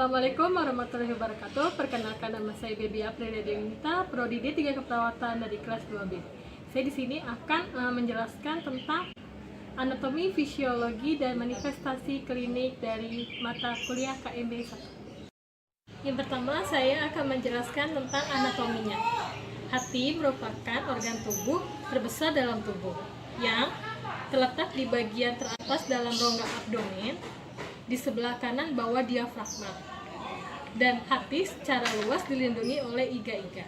Assalamualaikum warahmatullahi wabarakatuh. Perkenalkan, nama saya Baby Aprilia Dewinita, Prodi D3 Keperawatan dari kelas 2B. Saya di sini akan menjelaskan tentang anatomi, fisiologi, dan manifestasi klinik dari mata kuliah KMB 1. Yang pertama, saya akan menjelaskan tentang anatominya. Hati merupakan organ tubuh terbesar dalam tubuh yang terletak di bagian teratas dalam rongga abdomen, di sebelah kanan bawah diafragma, dan hati secara luas dilindungi oleh iga-iga.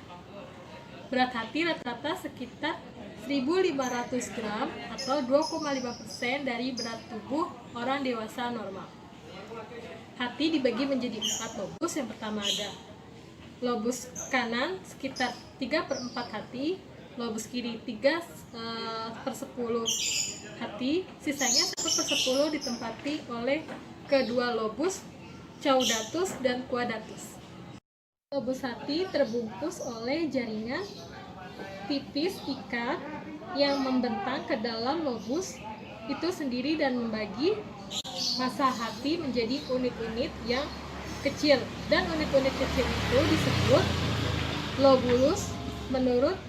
Berat hati rata-rata sekitar 1.500 gram atau 2,5% dari berat tubuh orang dewasa normal. Hati dibagi menjadi 4 lobus. Yang pertama ada lobus kanan sekitar 3/4 hati, lobus kiri 3/10 hati, sisanya 1/10 ditempati oleh kedua lobus caudatus dan quadratus. Lobus hati terbungkus oleh jaringan tipis ikat yang membentang ke dalam lobus itu sendiri dan membagi massa hati menjadi unit-unit yang kecil, dan unit-unit kecil itu disebut lobulus menurut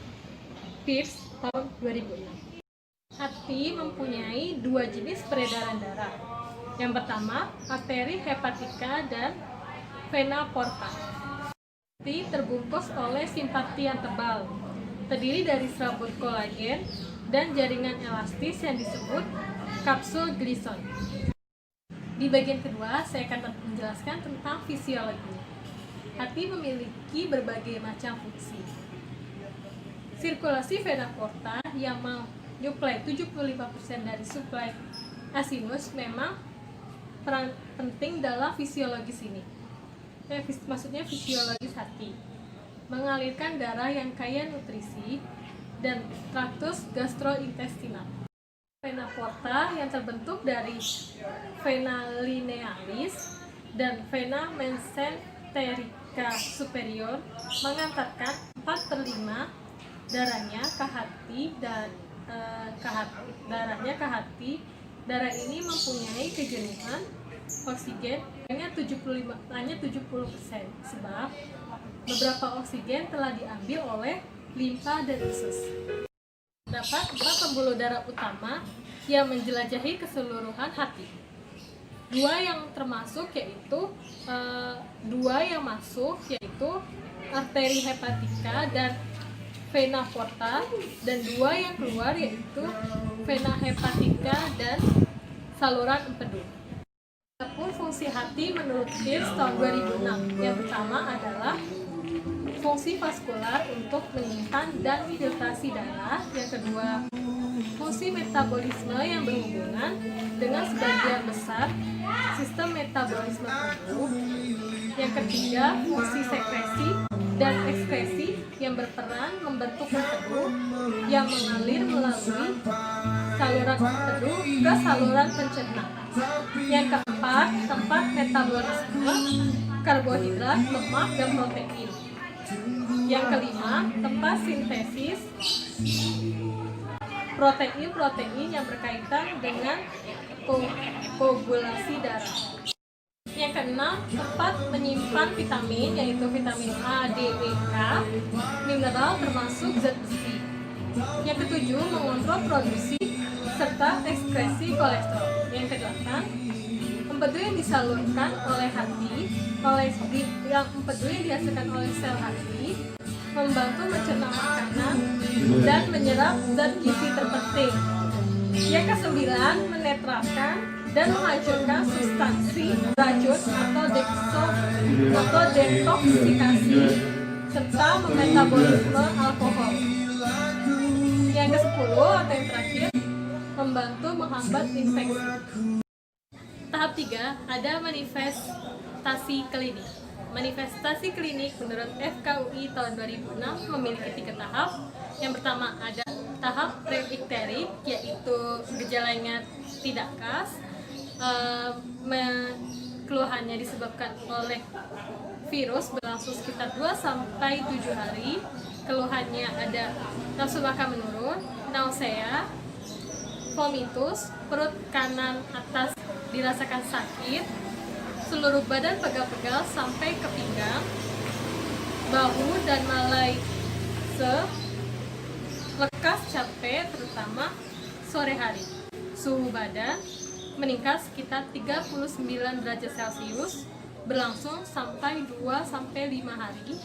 Pierce tahun 2006. Hati mempunyai 2 jenis peredaran darah. Yang pertama, arteri hepatika dan vena porta. Hati terbungkus oleh simpati yang tebal, terdiri dari serabut kolagen dan jaringan elastis yang disebut kapsul glison. Di bagian kedua, saya akan menjelaskan tentang fisiologinya. Hati memiliki berbagai macam fungsi. Sirkulasi vena porta yang menyuplai 75% dari suplai sinus memang peran penting dalam fisiologis ini. Maksudnya fisiologis hati. Mengalirkan darah yang kaya nutrisi dan traktus gastrointestinal. Vena porta yang terbentuk dari vena linearis dan vena mesenterica superior mengantarkan 4/5 darahnya ke hati. Darah ini mempunyai kejenuhan oksigen hanya 70%, sebab beberapa oksigen telah diambil oleh limfa dan usus. Terdapat 4 pembuluh darah utama yang menjelajahi keseluruhan hati. Dua yang masuk yaitu arteri hepatika dan vena porta, dan 2 yang keluar yaitu vena hepatika dan saluran empedu. Adapun fungsi hati menurut Pierce tahun 2006, yang pertama adalah fungsi vaskular untuk menyimpan dan filtrasi darah. Yang kedua, fungsi metabolisme yang berhubungan dengan sebagian besar sistem metabolisme tubuh. Yang ketiga, fungsi sekresi dan ekskresi yang berperan membentuk empedu yang mengalir melalui saluran empedu ke saluran pencernaan. Yang keempat, tempat metabolisme karbohidrat, lemak, dan protein. Yang kelima, tempat sintesis protein yang berkaitan dengan koagulasi darah. Yang keenam, tempat menyimpan vitamin, yaitu vitamin A, D, E, K, mineral termasuk zat besi. Yang ketujuh, mengontrol produksi serta ekskresi kolesterol. Yang kedelapan, empedu yang disalurkan oleh hati, empedu yang dihasilkan oleh sel hati, membantu mencerna makanan dan menyerap zat gizi terpenting. Yang kesembilan, menetralkan dan menghancurkan substansi racun atau detoksikasi serta memetabolisme alkohol. Yang ke-10 atau yang terakhir, membantu menghambat infeksi. Tahap 3 ada manifestasi klinik. Manifestasi klinik menurut FKUI tahun 2006 memiliki 3 tahap. Yang pertama ada tahap pre-ikterik, yaitu gejalanya tidak khas, keluhannya disebabkan oleh virus, berlangsung sekitar 2-7 hari. Keluhannya ada nafsu makan menurun, nausea, vomitus, perut kanan atas dirasakan sakit, seluruh badan pegal-pegal sampai ke pinggang, bahu dan malai lekas capek terutama sore hari. Suhu badan meningkat sekitar 39 derajat Celcius, berlangsung sampai 2-5 hari.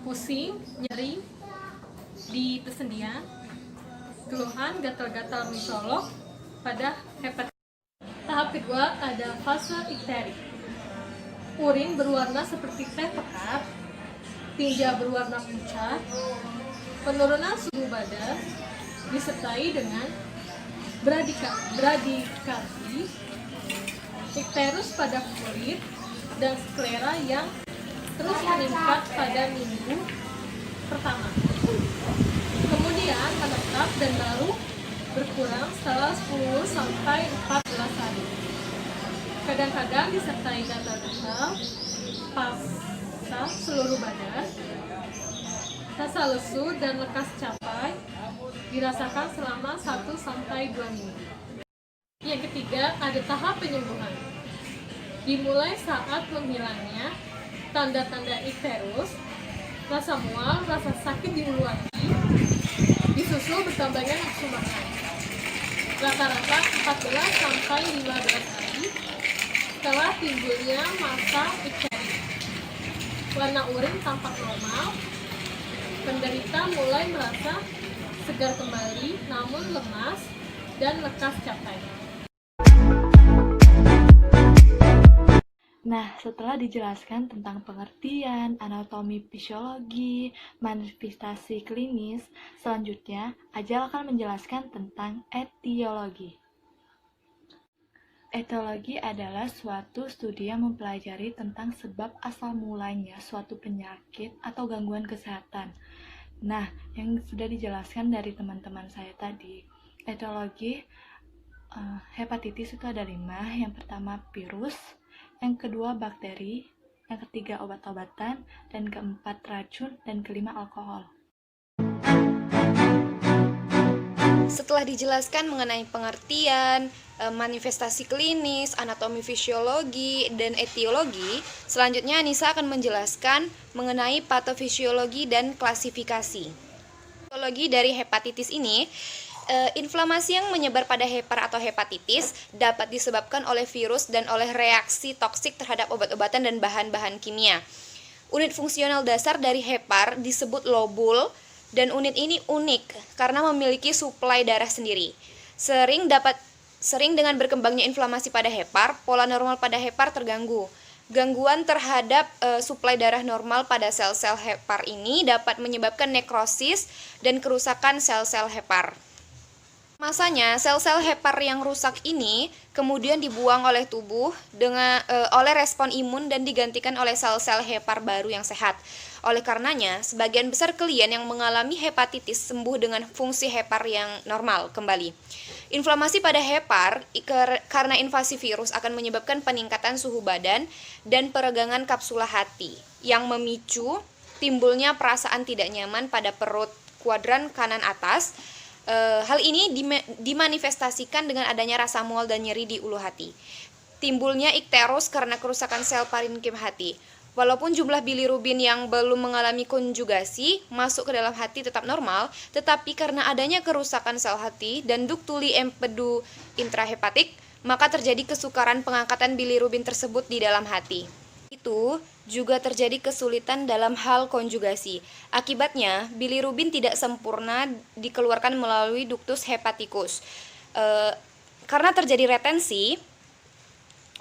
Pusing, nyeri di persendian, keluhan gatal-gatal mencolok pada hepatitis. Tahap kedua ada fase ikterik. Urin berwarna seperti teh pekat, tinja berwarna pucat, penurunan suhu badan disertai dengan bradikardie, ikterus pada kulit, dan sklera yang terus meningkat pada minggu pertama. Kemudian menetap dan baru berkurang setelah 10-14 hari. Kadang-kadang disertai gatal-gatal, pasah seluruh badan, rasa lesu dan lekas capai dirasakan selama 1-2 minggu. Yang ketiga, ada tahap penyembuhan. Dimulai saat menghilangnya tanda-tanda ikterus, rasa mual, rasa sakit di ulu hati, disusul bertambahnya nafsu makan. Rata-rata 14-15 hari setelah timbulnya masa ikterik. Warna urin tampak normal, penderita mulai merasa segar kembali, namun lemas dan lekas capai. Nah, setelah dijelaskan tentang pengertian, anatomi fisiologi, manifestasi klinis, selanjutnya Ajal akan menjelaskan tentang etiologi. Etiologi adalah suatu studi yang mempelajari tentang sebab asal mulanya suatu penyakit atau gangguan kesehatan. Nah, yang sudah dijelaskan dari teman-teman saya tadi, etiologi hepatitis itu ada 5. Yang pertama virus, yang kedua bakteri, yang ketiga obat-obatan, dan keempat racun, dan kelima alkohol. Setelah dijelaskan mengenai pengertian, manifestasi klinis, anatomi fisiologi, dan etiologi, selanjutnya Anissa akan menjelaskan mengenai patofisiologi dan klasifikasi. Patologi dari hepatitis ini, inflamasi yang menyebar pada hepar atau hepatitis dapat disebabkan oleh virus dan oleh reaksi toksik terhadap obat-obatan dan bahan-bahan kimia. Unit fungsional dasar dari hepar disebut lobul, dan unit ini unik karena memiliki suplai darah sendiri. Sering dengan berkembangnya inflamasi pada hepar, pola normal pada hepar terganggu. Gangguan terhadap suplai darah normal pada sel-sel hepar ini dapat menyebabkan nekrosis dan kerusakan sel-sel hepar. Masanya, sel-sel hepar yang rusak ini kemudian dibuang oleh tubuh oleh respon imun dan digantikan oleh sel-sel hepar baru yang sehat. Oleh karenanya, sebagian besar klien yang mengalami hepatitis sembuh dengan fungsi hepar yang normal kembali. Inflamasi pada hepar karena invasi virus akan menyebabkan peningkatan suhu badan dan peregangan kapsula hati yang memicu timbulnya perasaan tidak nyaman pada perut kuadran kanan atas. Hal ini dimanifestasikan dengan adanya rasa mual dan nyeri di ulu hati. Timbulnya ikterus karena kerusakan sel parenkim hati. Walaupun jumlah bilirubin yang belum mengalami konjugasi masuk ke dalam hati tetap normal, tetapi karena adanya kerusakan sel hati dan duktuli empedu intrahepatik, maka terjadi kesukaran pengangkatan bilirubin tersebut di dalam hati. Itu juga terjadi kesulitan dalam hal konjugasi. Akibatnya, bilirubin tidak sempurna dikeluarkan melalui ductus hepaticus. Karena terjadi retensi,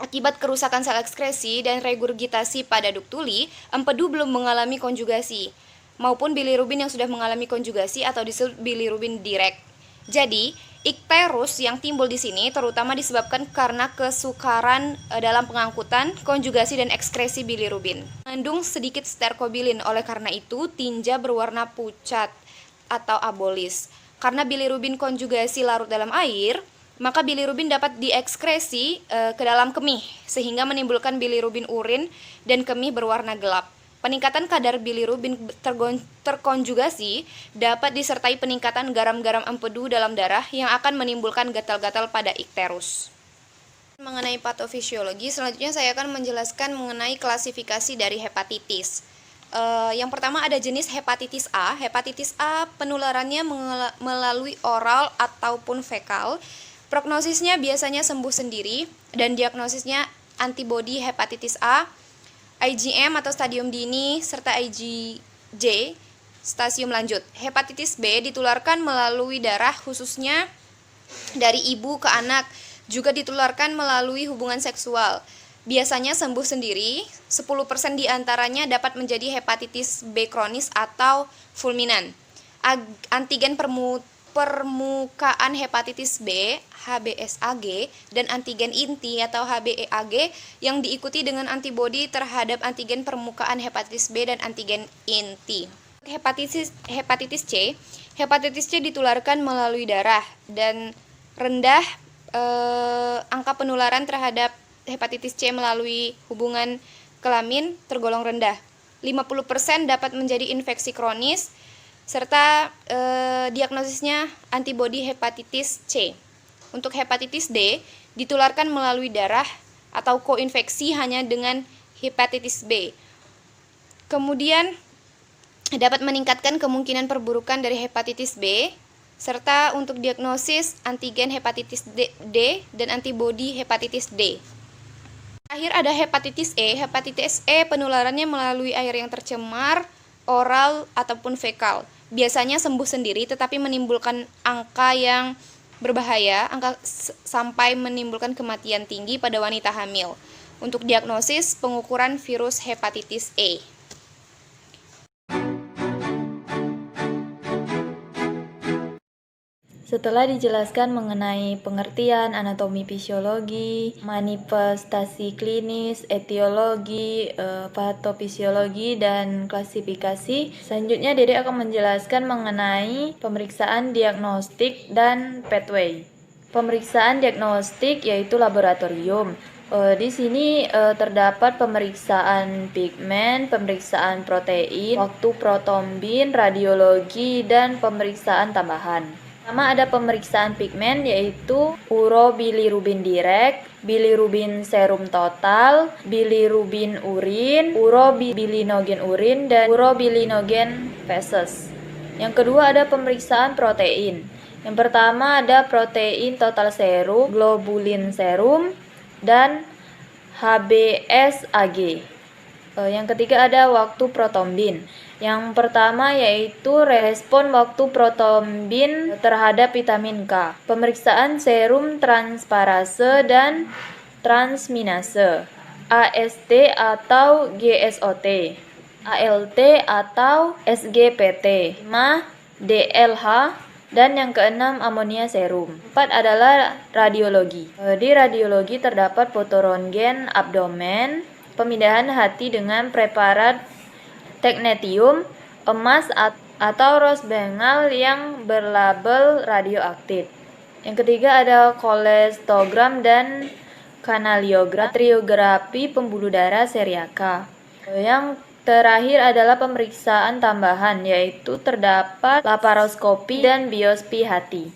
akibat kerusakan sel ekskresi dan regurgitasi pada duktuli, empedu belum mengalami konjugasi, maupun bilirubin yang sudah mengalami konjugasi atau disebut bilirubin direct. Jadi, ikterus yang timbul di sini terutama disebabkan karena kesukaran dalam pengangkutan, konjugasi, dan ekskresi bilirubin. Mengandung sedikit sterkobilin, oleh karena itu tinja berwarna pucat atau abolis. Karena bilirubin konjugasi larut dalam air, maka bilirubin dapat diekskresi ke dalam kemih, sehingga menimbulkan bilirubin urin dan kemih berwarna gelap. Peningkatan kadar bilirubin terkonjugasi dapat disertai peningkatan garam-garam empedu dalam darah yang akan menimbulkan gatal-gatal pada ikterus. Mengenai patofisiologi, selanjutnya saya akan menjelaskan mengenai klasifikasi dari hepatitis. Yang pertama ada jenis hepatitis A. Hepatitis A penularannya melalui oral ataupun fekal. Prognosisnya biasanya sembuh sendiri dan diagnosisnya antibodi hepatitis A, IgM atau stadium dini, serta IgJ stadium lanjut. Hepatitis B ditularkan melalui darah, khususnya dari ibu ke anak, juga ditularkan melalui hubungan seksual. Biasanya sembuh sendiri, 10% diantaranya dapat menjadi hepatitis B kronis atau fulminan. Antigen permukaan hepatitis B, HBsAg, dan antigen inti atau HBeAg yang diikuti dengan antibodi terhadap antigen permukaan hepatitis B dan antigen inti. Hepatitis C ditularkan melalui darah dan rendah angka penularan terhadap hepatitis C melalui hubungan kelamin tergolong rendah. 50% dapat menjadi infeksi kronis serta diagnosisnya antibodi hepatitis C. Untuk hepatitis D ditularkan melalui darah atau koinfeksi hanya dengan hepatitis B. Kemudian dapat meningkatkan kemungkinan perburukan dari hepatitis B, serta untuk diagnosis antigen hepatitis D dan antibodi hepatitis D. Terakhir ada hepatitis E. Hepatitis E penularannya melalui air yang tercemar, oral ataupun fekal. Biasanya sembuh sendiri tetapi menimbulkan angka yang berbahaya, sampai menimbulkan kematian tinggi pada wanita hamil. Untuk diagnosis, pengukuran virus hepatitis E. Setelah dijelaskan mengenai pengertian anatomi fisiologi, manifestasi klinis, etiologi, patofisiologi, dan klasifikasi, selanjutnya Dede akan menjelaskan mengenai pemeriksaan diagnostik dan pathway. Pemeriksaan diagnostik yaitu laboratorium. Di sini terdapat pemeriksaan pigmen, pemeriksaan protein, waktu protombin, radiologi, dan pemeriksaan tambahan. Pertama ada pemeriksaan pigmen yaitu urobilirubin direct, bilirubin serum total, bilirubin urin, urobilinogen urin, dan urobilinogen feses. Yang kedua ada pemeriksaan protein. Yang pertama ada protein total serum, globulin serum, dan HBsAg. Yang ketiga ada waktu protombin. Yang pertama yaitu respon waktu protombin terhadap vitamin K. Pemeriksaan serum transparase dan transminase, AST atau GSOT, ALT atau SGPT, 5 DLH, dan yang keenam amonia serum. 4 adalah radiologi. Di radiologi terdapat fotorongen abdomen, pemindahan hati dengan preparat teknetium, emas atau rosbengal yang berlabel radioaktif. Yang ketiga ada kolestogram dan kanaliogram, triografi pembuluh darah seriaka. Yang terakhir adalah pemeriksaan tambahan, yaitu terdapat laparoskopi dan biopsi hati.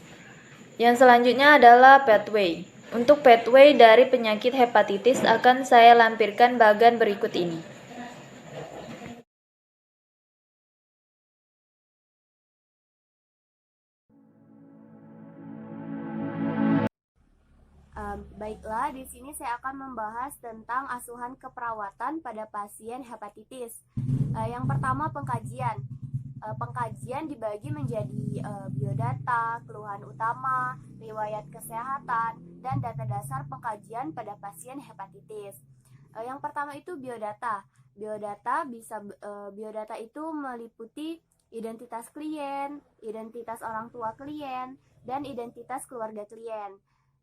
Yang selanjutnya adalah pathway. Untuk pathway dari penyakit hepatitis akan saya lampirkan bagan berikut ini. Baiklah, di sini saya akan membahas tentang asuhan keperawatan pada pasien hepatitis. Yang pertama pengkajian. Pengkajian dibagi menjadi biodata, keluhan utama, riwayat kesehatan, dan data dasar pengkajian pada pasien hepatitis. Yang pertama itu biodata. Biodata itu meliputi identitas klien, identitas orang tua klien, dan identitas keluarga klien.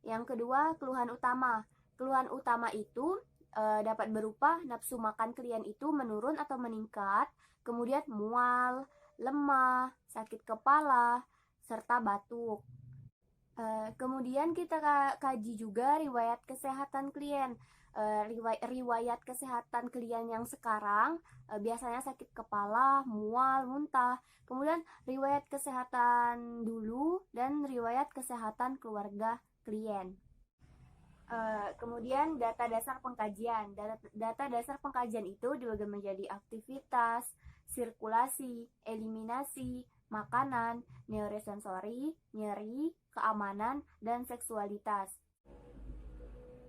Yang kedua, keluhan utama. Keluhan utama itu dapat berupa nafsu makan klien itu menurun atau meningkat, kemudian mual, lemah, sakit kepala, serta batuk. Kemudian kita kaji juga riwayat kesehatan klien. Riwayat kesehatan klien yang sekarang biasanya sakit kepala, mual, muntah. Kemudian riwayat kesehatan dulu dan riwayat kesehatan keluarga klien. Kemudian data dasar pengkajian. Data dasar pengkajian itu dibagi menjadi aktivitas, sirkulasi, eliminasi, makanan, neurosensori, nyeri, keamanan, dan seksualitas.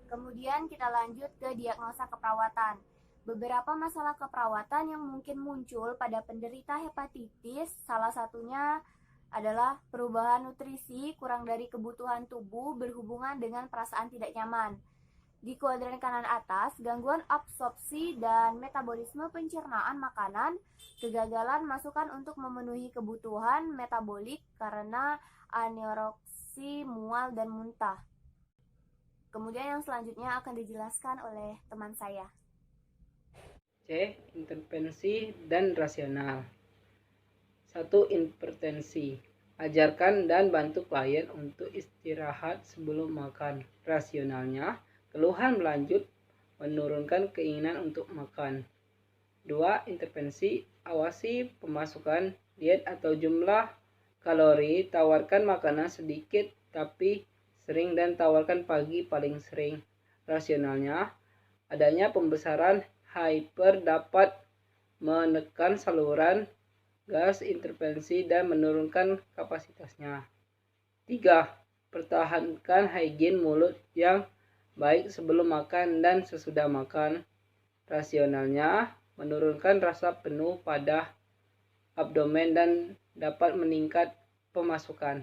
Kemudian kita lanjut ke diagnosa keperawatan. Beberapa masalah keperawatan yang mungkin muncul pada penderita hepatitis, salah satunya adalah perubahan nutrisi kurang dari kebutuhan tubuh berhubungan dengan perasaan tidak nyaman. Di kuadran kanan atas, gangguan absorpsi dan metabolisme pencernaan makanan, kegagalan masukan untuk memenuhi kebutuhan metabolik karena anoreksi, mual, dan muntah. Kemudian yang selanjutnya akan dijelaskan oleh teman saya. C. Intervensi dan rasional. 1. Hipertensi. Ajarkan dan bantu klien untuk istirahat sebelum makan. Rasionalnya, keluhan berlanjut menurunkan keinginan untuk makan. 2. Intervensi. Awasi pemasukan diet atau jumlah kalori. Tawarkan makanan sedikit tapi sering dan tawarkan pagi paling sering. Rasionalnya, adanya pembesaran hyper dapat menekan saluran gas intervensi dan menurunkan kapasitasnya. 3. Pertahankan higien mulut yang baik sebelum makan dan sesudah makan. Rasionalnya, menurunkan rasa penuh pada abdomen dan dapat meningkat pemasukan.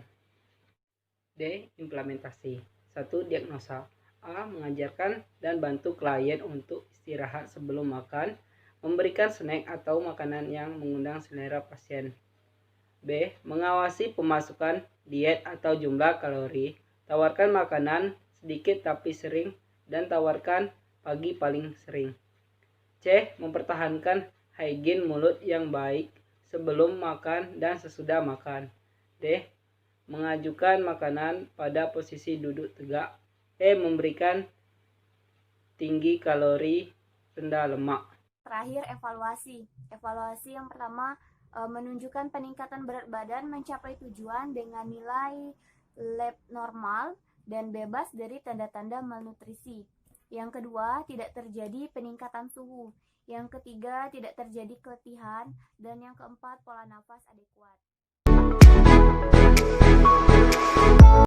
D. Implementasi. 1. Diagnosa. A. Mengajarkan dan bantu klien untuk istirahat sebelum makan, memberikan snack atau makanan yang mengundang selera pasien. B. Mengawasi pemasukan diet atau jumlah kalori, tawarkan makanan sedikit tapi sering dan tawarkan pagi paling sering. C. Mempertahankan higien mulut yang baik sebelum makan dan sesudah makan. D. Mengajukan makanan pada posisi duduk tegak. E. Memberikan tinggi kalori, rendah lemak. Terakhir, evaluasi. Evaluasi yang pertama menunjukkan peningkatan berat badan mencapai tujuan dengan nilai lab normal dan bebas dari tanda-tanda malnutrisi. Yang kedua, tidak terjadi peningkatan suhu. Yang ketiga, tidak terjadi keletihan. Dan yang keempat, pola nafas adekuat.